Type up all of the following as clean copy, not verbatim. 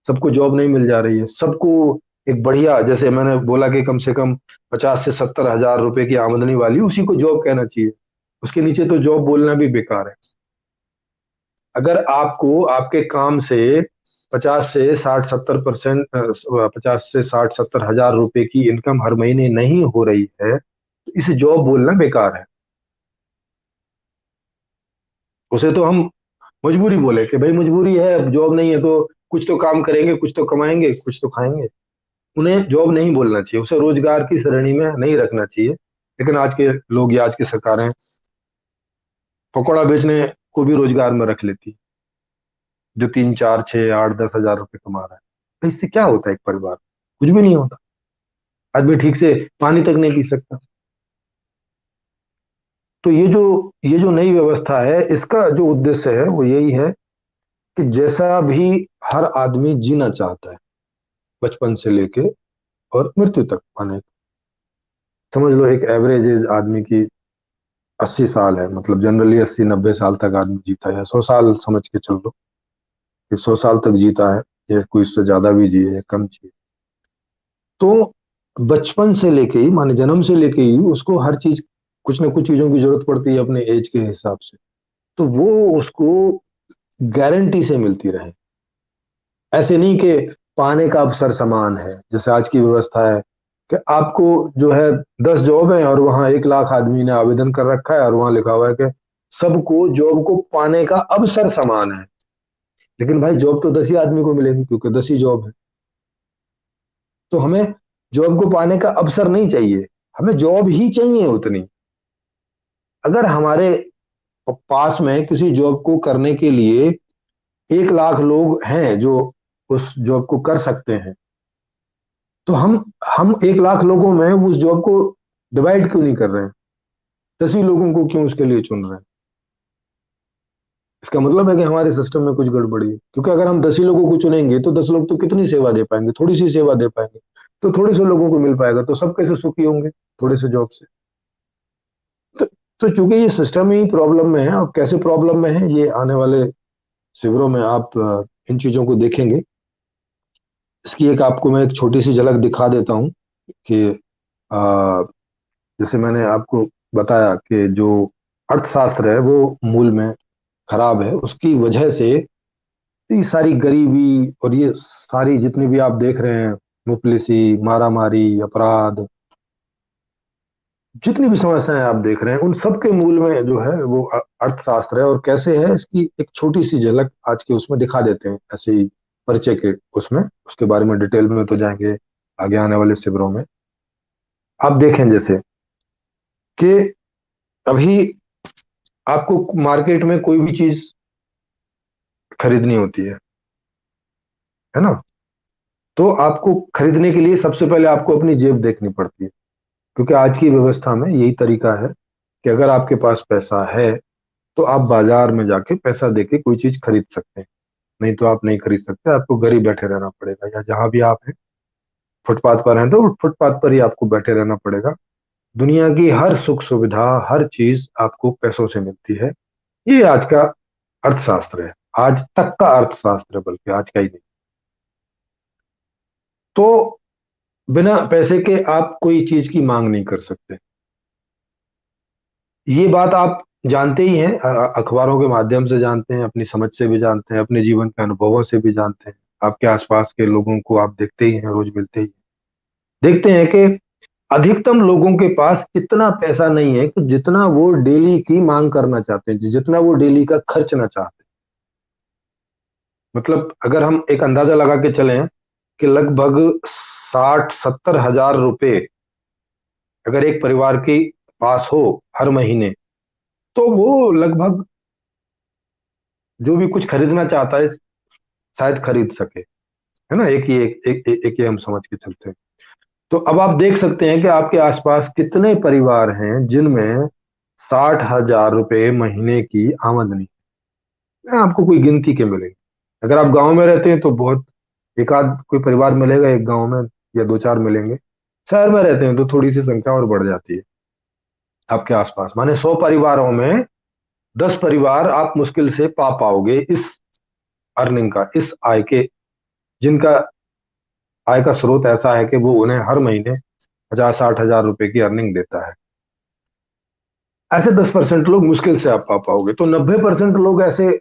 सबको जॉब नहीं मिल जा रही है, सबको एक बढ़िया, जैसे मैंने बोला कि कम से कम 50 से 70 हजार रुपए की आमदनी वाली, उसी को जॉब कहना चाहिए। उसके नीचे तो जॉब बोलना भी बेकार है। अगर आपको आपके काम से 50 से 60 70%, 50 से 60 70 हजार रुपए की इनकम हर महीने नहीं हो रही है, तो इसे जॉब बोलना बेकार है। उसे तो हम मजबूरी बोले कि भाई मजबूरी है, अब जॉब नहीं है तो कुछ तो काम करेंगे, कुछ तो कमाएंगे, कुछ तो खाएंगे। उन्हें जॉब नहीं बोलना चाहिए, उसे रोजगार की श्रेणी में नहीं रखना चाहिए। लेकिन आज के लोग या आज की सरकारें पकौड़ा बेचने को भी रोजगार में रख लेती, जो 3 4 6 8 10 हजार रुपए कमा रहा है। तो इससे क्या होता है एक परिवार? कुछ भी नहीं होता। आदमी ठीक से पानी तक नहीं पी सकता। तो ये जो नई व्यवस्था है, इसका जो उद्देश्य है वो यही है कि जैसा भी हर आदमी जीना चाहता है, बचपन से लेके और मृत्यु तक पाने, समझ लो एक एवरेज एज आदमी की 80 साल है, मतलब जनरली 80 90 साल तक आदमी जीता है, या 100 साल समझ के चल लो कि 100 साल तक जीता है, या कोई इससे ज्यादा भी जिए या कम जिए। तो बचपन से लेके ही, माने जन्म से लेके ही उसको हर चीज, कुछ ना कुछ चीजों की जरूरत पड़ती है अपने एज के हिसाब से। तो वो उसको गारंटी से मिलती रहे। ऐसे नहीं कि पाने का अवसर समान है, जैसे आज की व्यवस्था है कि आपको जो है 10 जॉब है और वहां 1 लाख आदमी ने आवेदन कर रखा है, और वहां लिखा हुआ है कि सबको जॉब को पाने का अवसर समान है। लेकिन भाई जॉब तो 10 ही आदमी को मिलेगी, क्योंकि 10 ही जॉब है। तो हमें जॉब को पाने का अवसर नहीं चाहिए, हमें जॉब ही चाहिए उतनी। अगर हमारे पास में किसी जॉब को करने के लिए 1 लाख लोग हैं जो उस जॉब को कर सकते हैं, तो हम 1 लाख लोगों में उस जॉब को डिवाइड क्यों नहीं कर रहे हैं? 10 ही लोगों को क्यों उसके लिए चुन रहे हैं? इसका मतलब है कि हमारे सिस्टम में कुछ गड़बड़ी है, क्योंकि अगर हम 10 ही लोगों को चुनेंगे तो 10 लोग तो कितनी सेवा दे पाएंगे? थोड़ी सी सेवा दे पाएंगे। तो थोड़े से लोगों को मिल पाएगा, तो सब कैसे सुखी होंगे थोड़े से जॉब से? तो, तो चूंकि ये सिस्टम ही प्रॉब्लम में है, और कैसे प्रॉब्लम में है ये आने वाले शिविरों में आप इन चीजों को देखेंगे। इसकी एक आपको मैं एक छोटी सी झलक दिखा देता हूँ कि अ, जैसे मैंने आपको बताया कि जो अर्थशास्त्र है वो मूल में खराब है, उसकी वजह से ये सारी गरीबी और ये सारी जितनी भी आप देख रहे हैं, मुफलिसी, मारामारी, अपराध, जितनी भी समस्याएं आप देख रहे हैं, उन सब के मूल में जो है वो अर्थशास्त्र है। और कैसे है इसकी एक छोटी सी झलक आज के उसमें दिखा देते हैं, ऐसे ही परिचय के उसमें। उसके बारे में डिटेल में तो जाएंगे आगे आने वाले शिविरों में। आप देखें जैसे कि अभी आपको मार्केट में कोई भी चीज खरीदनी होती है ना? तो आपको खरीदने के लिए सबसे पहले आपको अपनी जेब देखनी पड़ती है, क्योंकि आज की व्यवस्था में यही तरीका है कि अगर आपके पास पैसा है तो आप बाजार में जाके पैसा देके कोई चीज खरीद सकते हैं। नहीं तो आप नहीं खरीद सकते, आपको घर ही बैठे रहना पड़ेगा, या जहां भी आप हैं फुटपाथ पर हैं तो फुटपाथ पर ही आपको बैठे रहना पड़ेगा। दुनिया की हर सुख सुविधा, हर चीज आपको पैसों से मिलती है। ये आज का अर्थशास्त्र है, आज तक का अर्थशास्त्र है, बल्कि आज का ही नहीं। तो बिना पैसे के आप कोई चीज की मांग नहीं कर सकते। ये बात आप जानते ही हैं, अखबारों के माध्यम से जानते हैं, अपनी समझ से भी जानते हैं, अपने जीवन के अनुभवों से भी जानते हैं। आपके आसपास के लोगों को आप देखते ही हैं, रोज मिलते ही हैं। देखते हैं कि अधिकतम लोगों के पास इतना पैसा नहीं है कि जितना वो डेली की मांग करना चाहते हैं, जितना वो डेली का खर्चना चाहते हैं। मतलब अगर हम एक अंदाजा लगा के चलें कि लगभग 60 70 हजार रुपए अगर एक परिवार के पास हो हर महीने, तो वो लगभग जो भी कुछ खरीदना चाहता है शायद खरीद सके, है ना? एक ये हम समझ के चलते हैं। तो अब आप देख सकते हैं कि आपके आसपास कितने परिवार हैं जिनमें 60 हजार रुपए महीने की आमदनी है। आपको कोई गिनती के मिलेंगे। अगर आप गांव में रहते हैं तो बहुत एक आध कोई परिवार मिलेगा एक गांव में, या 2 4 मिलेंगे। शहर में रहते हैं तो थोड़ी सी संख्या और बढ़ जाती है। आपके आसपास माने 100 परिवारों में 10 परिवार आप मुश्किल से पा पाओगे इस अर्निंग का, इस आय के जिनका आय का स्रोत ऐसा है कि वो उन्हें हर महीने 50-60 हजार रुपए की अर्निंग देता है। ऐसे 10% लोग मुश्किल से आप पा पाओगे। तो 90% लोग ऐसे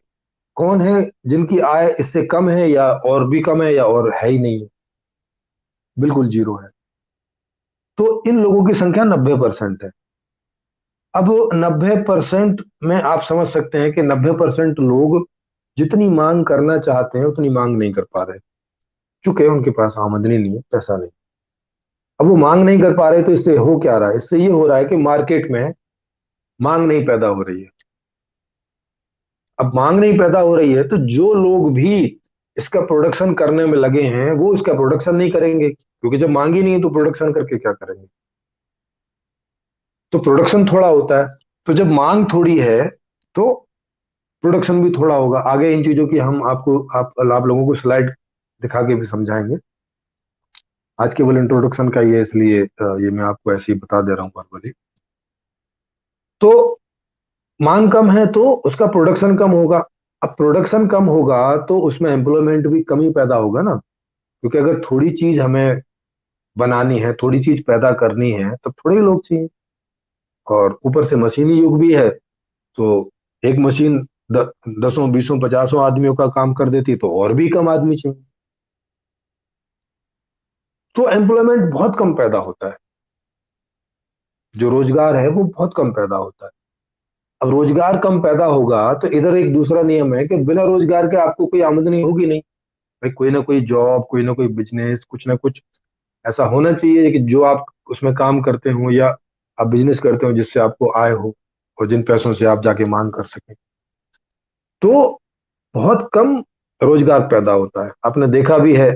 कौन है जिनकी आय इससे कम है, या और भी कम है, या और है ही नहीं है, बिल्कुल जीरो है। तो इन लोगों की संख्या 90% है। अब 90% में आप समझ सकते हैं कि 90% लोग जितनी मांग करना चाहते हैं उतनी मांग नहीं कर पा रहे, चूंकि उनके पास आमदनी नहीं है, पैसा नहीं। अब वो मांग नहीं कर पा रहे तो इससे हो क्या रहा है? इससे ये हो रहा है कि मार्केट में मांग नहीं पैदा हो रही है। अब मांग नहीं पैदा हो रही है तो जो लोग भी इसका प्रोडक्शन करने में लगे हैं वो इसका प्रोडक्शन नहीं करेंगे, क्योंकि जब मांग ही नहीं है तो प्रोडक्शन करके क्या करेंगे? तो प्रोडक्शन थोड़ा होता है। तो जब मांग थोड़ी है तो प्रोडक्शन भी थोड़ा होगा। आगे इन चीजों की हम आप लोगों को स्लाइड दिखा के भी समझाएंगे। आज केवल इंट्रोडक्शन का ही है, इसलिए ये मैं आपको ऐसे ही बता दे रहा हूँ वर्बली। तो मांग कम है तो उसका प्रोडक्शन कम होगा। अब प्रोडक्शन कम होगा तो उसमें एम्प्लॉयमेंट भी कम ही पैदा होगा ना, क्योंकि अगर थोड़ी चीज हमें बनानी है, थोड़ी चीज पैदा करनी है, तो थोड़े ही लोग चाहिए। और ऊपर से मशीनी युग भी है, तो एक मशीन दसों बीसों पचासों आदमियों का काम कर देती तो और भी कम आदमी चाहिए। तो एम्प्लॉयमेंट बहुत कम पैदा होता है, जो रोजगार है वो बहुत कम पैदा होता है। अब रोजगार कम पैदा होगा तो इधर एक दूसरा नियम है कि बिना रोजगार के आपको कोई आमदनी होगी नहीं। भाई कोई ना कोई जॉब, कोई ना कोई बिजनेस, कुछ ना कुछ ऐसा होना चाहिए कि जो आप उसमें काम करते हो, या आप बिजनेस करते हो जिससे आपको आय हो और जिन पैसों से आप जाके मांग कर सकें। तो बहुत कम रोजगार पैदा होता है। आपने देखा भी है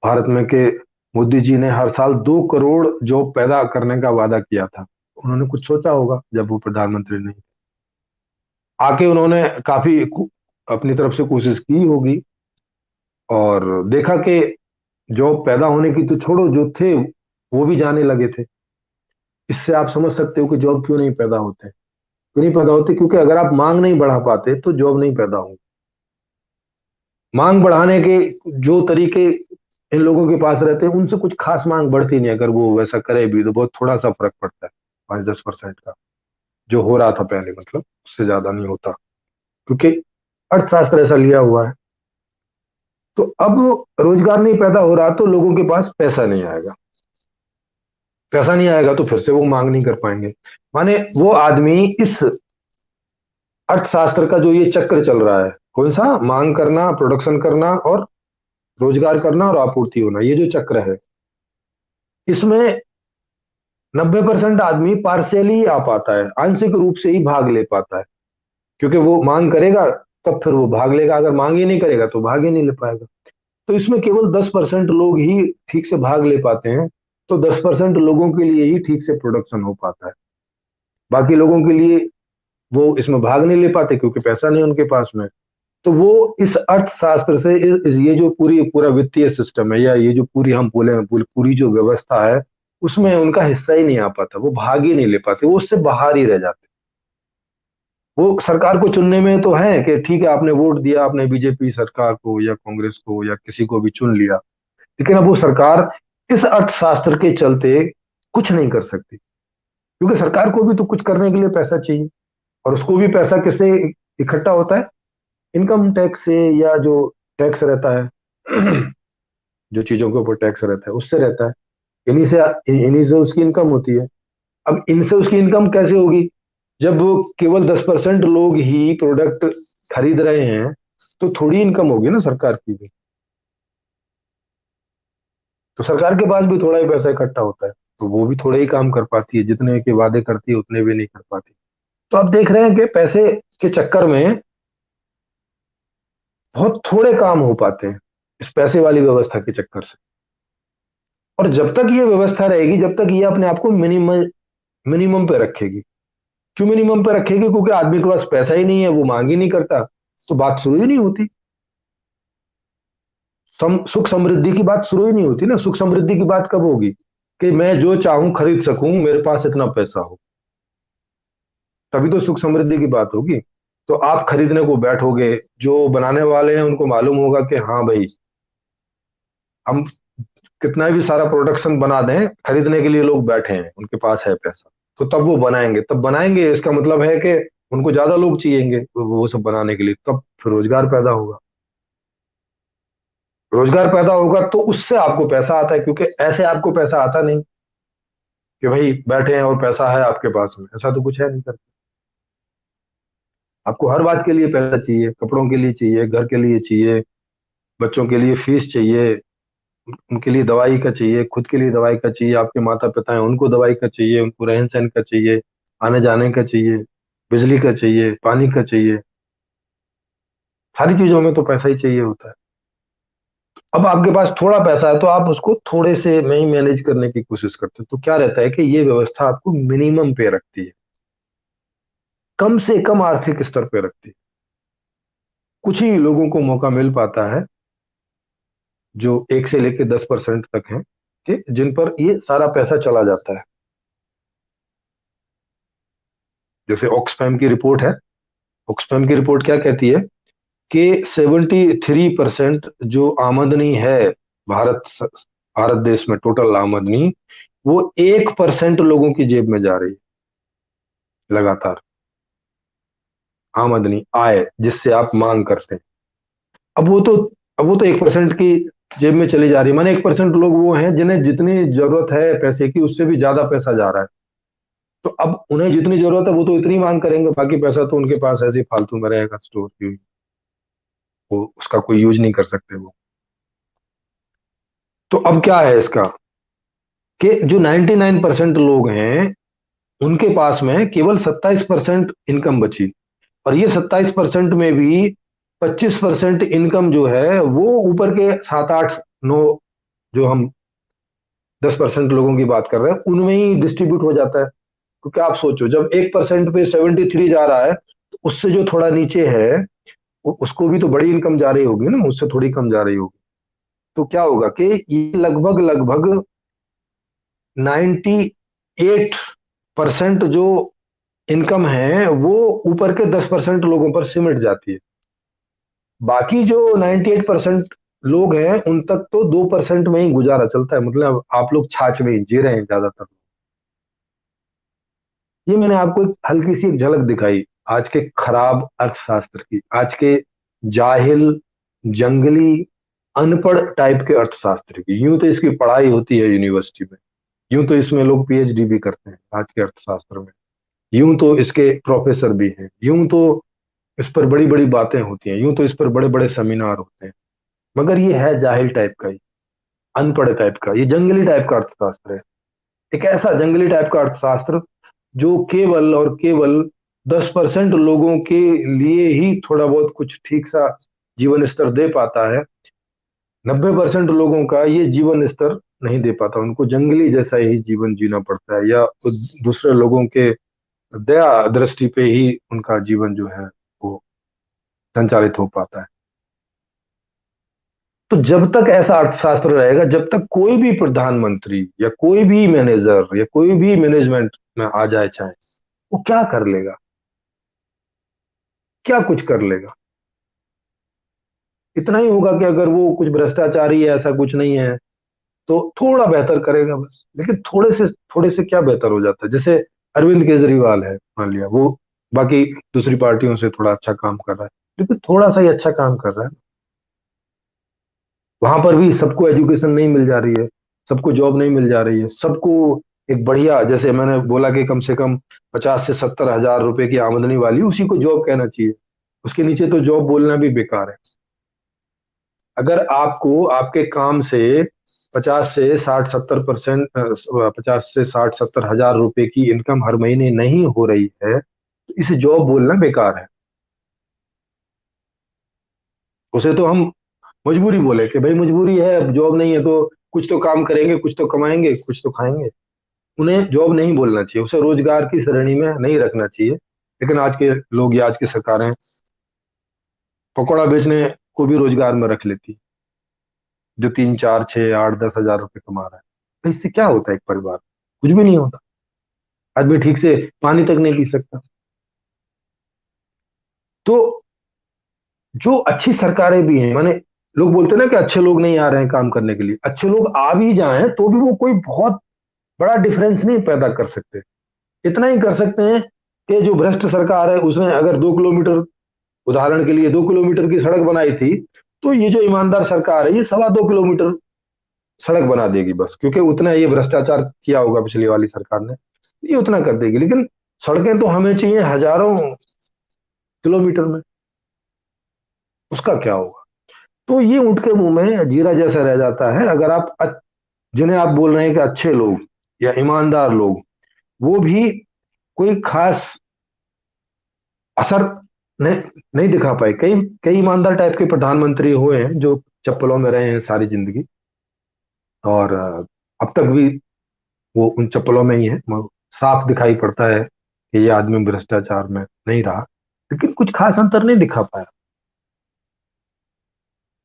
भारत में कि मोदी जी ने हर साल 2 करोड़ जॉब पैदा करने का वादा किया था। उन्होंने कुछ सोचा होगा जब वो प्रधानमंत्री नहीं थे। आके उन्होंने काफी अपनी तरफ से कोशिश की होगी और देखा कि जॉब पैदा होने की तो छोड़ो, जो थे वो भी जाने लगे थे। इससे आप समझ सकते हो कि जॉब क्यों नहीं पैदा होते। क्यों नहीं पैदा होते? क्योंकि अगर आप मांग नहीं बढ़ा पाते तो जॉब नहीं पैदा होंगी। मांग बढ़ाने के जो तरीके इन लोगों के पास रहते हैं उनसे कुछ खास मांग बढ़ती नहीं। अगर वो वैसा करे भी तो बहुत थोड़ा सा फर्क पड़ता है, 5-10% का, जो हो रहा था पहले, मतलब उससे ज्यादा नहीं होता, क्योंकि अर्थशास्त्र ऐसा लिया हुआ है। तो अब रोजगार नहीं पैदा हो रहा तो लोगों के पास पैसा नहीं आएगा। पैसा नहीं आएगा तो फिर से वो मांग नहीं कर पाएंगे। माने वो आदमी इस अर्थशास्त्र का जो ये चक्र चल रहा है, कौन सा? मांग करना, प्रोडक्शन करना और रोजगार करना और आपूर्ति होना, ये जो चक्र है, इसमें 90% आदमी पार्शियली आ पाता है, आंशिक रूप से ही भाग ले पाता है। क्योंकि वो मांग करेगा तब फिर वो भाग लेगा, अगर मांग ही नहीं करेगा तो भाग ही नहीं ले पाएगा। तो इसमें केवल 10% लोग ही ठीक से भाग ले पाते हैं। तो 10% लोगों के लिए ही ठीक से प्रोडक्शन हो पाता है। बाकी लोगों के लिए वो इसमें भाग नहीं ले पाते क्योंकि पैसा नहीं उनके पास में। तो वो इस अर्थशास्त्र से ये जो पूरा वित्तीय सिस्टम है, या ये जो पूरी हम बोले पूरी जो व्यवस्था है, उसमें उनका हिस्सा ही नहीं आ पाता। वो भाग ही नहीं ले पाते, वो उससे बाहर ही रह जाते। वो सरकार को चुनने में तो है कि ठीक है, आपने वोट दिया, आपने बीजेपी सरकार को या कांग्रेस को या किसी को भी चुन लिया, लेकिन अब वो सरकार इस अर्थशास्त्र के चलते कुछ नहीं कर सकती, क्योंकि सरकार को भी तो कुछ करने के लिए पैसा चाहिए। और उसको भी पैसा किससे इकट्ठा होता है? इनकम टैक्स से, या जो टैक्स रहता है जो चीजों के ऊपर टैक्स रहता है उससे रहता है। इन्हीं से उसकी इनकम होती है। अब इनसे उसकी इनकम कैसे होगी जब वो केवल 10% लोग ही प्रोडक्ट खरीद रहे हैं? तो थोड़ी इनकम होगी ना सरकार की भी। तो सरकार के पास भी थोड़ा ही पैसा इकट्ठा होता है, तो वो भी थोड़े ही काम कर पाती है, जितने के वादे करती है उतने भी नहीं कर पाती। तो आप देख रहे हैं कि पैसे के चक्कर में बहुत थोड़े काम हो पाते हैं, इस पैसे वाली व्यवस्था के चक्कर से। और जब तक ये व्यवस्था रहेगी, जब तक ये अपने आप को मिनिमम मिनिमम पे रखेगी। क्यों मिनिमम पे रखेगी? क्योंकि आदमी के पास पैसा ही नहीं है, वो मांग ही नहीं करता, तो बात शुरू ही नहीं होती। सुख समृद्धि की बात शुरू ही नहीं होती ना। सुख समृद्धि की बात कब होगी? कि मैं जो चाहूं खरीद सकूं, मेरे पास इतना पैसा हो, तभी तो सुख समृद्धि की बात होगी। तो आप खरीदने को बैठोगे, जो बनाने वाले हैं उनको मालूम होगा कि हाँ भाई, हम कितना भी सारा प्रोडक्शन बना दें, खरीदने के लिए लोग बैठे हैं, उनके पास है पैसा, तो तब वो बनाएंगे, तब बनाएंगे, इसका मतलब है कि उनको ज्यादा लोग चाहिएंगे वो सब बनाने के लिए, तब फिर रोजगार पैदा होगा। रोजगार पैदा होगा तो उससे आपको पैसा आता है, क्योंकि ऐसे आपको पैसा आता नहीं कि भाई बैठे हैं और पैसा है आपके पास में, ऐसा तो कुछ है नहीं करते। आपको हर बात के लिए पैसा चाहिए, कपड़ों के लिए चाहिए, घर के लिए चाहिए, बच्चों के लिए फीस चाहिए, उनके लिए दवाई का चाहिए, खुद के लिए दवाई का चाहिए, आपके माता पिता हैं उनको दवाई का चाहिए, उनको रहन सहन का चाहिए, आने जाने का चाहिए, बिजली का चाहिए, पानी का चाहिए, सारी चीजों में तो पैसा ही चाहिए होता है। अब आपके पास थोड़ा पैसा है तो आप उसको थोड़े से में ही मैनेज करने की कोशिश करते हो, तो क्या रहता है कि ये व्यवस्था आपको मिनिमम पे रखती है, कम से कम आर्थिक स्तर पे रखती है। कुछ ही लोगों को मौका मिल पाता है जो 1 से लेकर 10% तक हैं, कि जिन पर ये सारा पैसा चला जाता है। जैसे ऑक्सफैम की रिपोर्ट है, ऑक्सफैम की रिपोर्ट क्या कहती है कि 73% जो आमदनी है भारत भारत देश में, टोटल आमदनी, वो 1% लोगों की जेब में जा रही है लगातार। आमदनी, आय, जिससे आप मांग करते हैं, अब वो तो अब वो तो 1% की जेब में चली जा रही है, माने 1% लोग वो हैं जिन्हें जितनी जरूरत है पैसे की उससे भी ज्यादा पैसा जा रहा है। तो अब उन्हें जितनी जरूरत है वो तो इतनी मांग करेंगे, बाकी पैसा तो उनके पास ऐसे ही फालतू में रहेगा स्टोर की हुई, वो उसका कोई यूज नहीं कर सकते वो। तो अब क्या है इसका, कि जो 99% लोग हैं उनके पास में केवल 27% इनकम बची, और ये 27% में भी 25% इनकम जो है वो ऊपर के 7 8 9, जो हम 10% लोगों की बात कर रहे हैं उनमें ही डिस्ट्रीब्यूट हो जाता है। क्योंकि आप सोचो, जब 1% पे 73 जा रहा है, तो उससे जो थोड़ा नीचे है उसको भी तो बड़ी इनकम जा रही होगी ना, उससे थोड़ी कम जा रही होगी। तो क्या होगा कि ये लगभग लगभग 98% जो इनकम है वो ऊपर के 10% लोगों पर सिमट जाती है। बाकी जो 98% लोग हैं उन तक तो 2% में ही गुजारा चलता है, मतलब आप लोग छाछ में ही जी रहे हैं ज्यादातर। ये मैंने आपको एक हल्की सी एक झलक दिखाई आज के खराब अर्थशास्त्र की, आज के जाहिल, जंगली, अनपढ़ टाइप के अर्थशास्त्र की। यूं तो इसकी पढ़ाई होती है यूनिवर्सिटी में, यूं तो इसमें लोग पीएचडी भी करते हैं आज के अर्थशास्त्र में, यूं तो इसके प्रोफेसर भी हैं, यूं तो इस पर बड़ी बड़ी बातें होती हैं, यूं तो इस पर बड़े बड़े सेमिनार होते हैं, मगर ये है जाहिल टाइप का ही, अनपढ़ टाइप का, ये जंगली टाइप का अर्थशास्त्र है। एक ऐसा जंगली टाइप का अर्थशास्त्र जो केवल और केवल 10% लोगों के लिए ही थोड़ा बहुत कुछ ठीक सा जीवन स्तर दे पाता है। 90% लोगों का ये जीवन स्तर नहीं दे पाता, उनको जंगली जैसा ही जीवन जीना पड़ता है, या दूसरे लोगों के दया दृष्टि पे ही उनका जीवन जो है वो संचालित हो पाता है। तो जब तक ऐसा अर्थशास्त्र रहेगा, जब तक कोई भी प्रधानमंत्री या कोई भी मैनेजर या कोई भी मैनेजमेंट में आ जाए चाहे, वो क्या कर लेगा, क्या कुछ कर लेगा? इतना ही होगा कि अगर वो कुछ भ्रष्टाचारी है, ऐसा कुछ नहीं है, तो थोड़ा बेहतर करेगा बस। लेकिन थोड़े से क्या बेहतर हो जाता है? जैसे अरविंद केजरीवाल है, मान लिया वो बाकी दूसरी पार्टियों से थोड़ा अच्छा काम कर रहा है, लेकिन थोड़ा सा ही अच्छा काम कर रहा है। वहां पर भी सबको एजुकेशन नहीं मिल जा रही है, सबको जॉब नहीं मिल जा रही है, सबको एक बढ़िया, जैसे मैंने बोला कि कम से कम 50 से 70 हजार रुपए की आमदनी वाली, उसी को जॉब कहना चाहिए, उसके नीचे तो जॉब बोलना भी बेकार है। अगर आपको आपके काम से 50 से 60 70% 50 से 60 70 हजार रुपए की इनकम हर महीने नहीं हो रही है, तो इसे जॉब बोलना बेकार है। उसे तो हम मजबूरी बोले कि भाई मजबूरी है, अब जॉब नहीं है तो कुछ तो काम करेंगे, कुछ तो कमाएंगे, कुछ तो खाएंगे। उन्हें जॉब नहीं बोलना चाहिए, उसे रोजगार की श्रेणी में नहीं रखना चाहिए। लेकिन आज के लोग या आज की सरकारें पकौड़ा बेचने को भी रोजगार में रख लेती है, जो 3 4 6 8 10 हजार रुपए कमा रहा है। तो इससे क्या होता है? एक परिवार कुछ भी नहीं होता, आदमी ठीक से पानी तक नहीं पी सकता। तो जो अच्छी सरकारें भी हैं, माने लोग बोलते हैं ना कि अच्छे लोग नहीं आ रहे हैं काम करने के लिए, अच्छे लोग आ भी जाएं तो भी वो कोई बहुत बड़ा डिफरेंस नहीं पैदा कर सकते। इतना ही कर सकते हैं कि जो भ्रष्ट सरकार है उसने अगर 2 किलोमीटर, उदाहरण के लिए 2 किलोमीटर की सड़क बनाई थी, तो ये जो ईमानदार सरकार है ये 2.25 किलोमीटर सड़क बना देगी बस, क्योंकि उतना ये भ्रष्टाचार किया होगा पिछली वाली सरकार ने, ये उतना कर देगी। लेकिन सड़कें तो हमें चाहिए हजारों किलोमीटर में, उसका क्या होगा? तो ये ऊंट के मुंह में जीरा जैसा रह जाता है। अगर आप जिन्हें आप बोल रहे हैं कि अच्छे लोग या ईमानदार लोग, वो भी कोई खास असर नहीं नहीं दिखा पाए। कई कई ईमानदार टाइप के प्रधानमंत्री हुए हैं जो चप्पलों में रहे हैं सारी जिंदगी, और अब तक भी वो उन चप्पलों में ही है। साफ दिखाई पड़ता है कि ये आदमी भ्रष्टाचार में नहीं रहा, लेकिन कुछ खास अंतर नहीं दिखा पाया।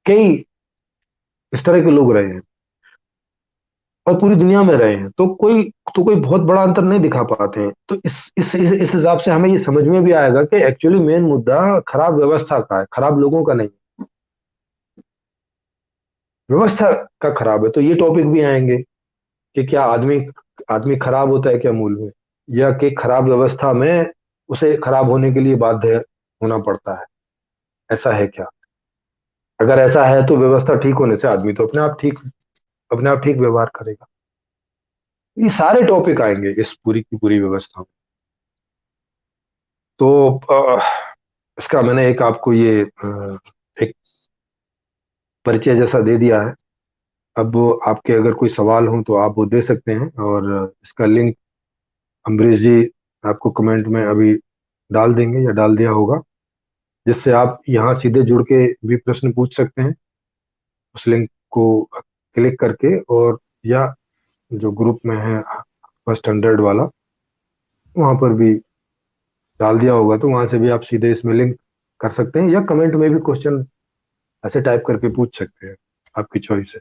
कई इस तरह के लोग रहे हैं और पूरी दुनिया में रहे हैं, तो कोई बहुत बड़ा अंतर नहीं दिखा पाते हैं। तो इस हिसाब से हमें ये समझ में भी आएगा कि एक्चुअली मेन मुद्दा खराब व्यवस्था का है, खराब लोगों का नहीं। व्यवस्था का खराब है तो ये टॉपिक भी आएंगे कि क्या आदमी आदमी खराब होता है क्या मूल में, या कि खराब व्यवस्था में उसे खराब होने के लिए बाध्य होना पड़ता है, ऐसा है क्या? अगर ऐसा है तो व्यवस्था ठीक होने से आदमी तो अपने आप ठीक व्यवहार करेगा। ये सारे टॉपिक आएंगे इस पूरी की पूरी व्यवस्था में। तो इसका मैंने एक आपको ये एक परिचय जैसा दे दिया है। अब वो आपके अगर कोई सवाल हो तो आप वो दे सकते हैं, और इसका लिंक अम्बरीश जी आपको कमेंट में अभी डाल देंगे या डाल दिया होगा, जिससे आप यहाँ सीधे जुड़ के भी प्रश्न पूछ सकते हैं उस लिंक को क्लिक करके। और या जो ग्रुप में है फर्स्ट 100 वाला, वहां पर भी डाल दिया होगा, तो वहां से भी आप सीधे इसमें लिंक कर सकते हैं, या कमेंट में भी क्वेश्चन ऐसे टाइप करके पूछ सकते हैं, आपकी चॉइस है।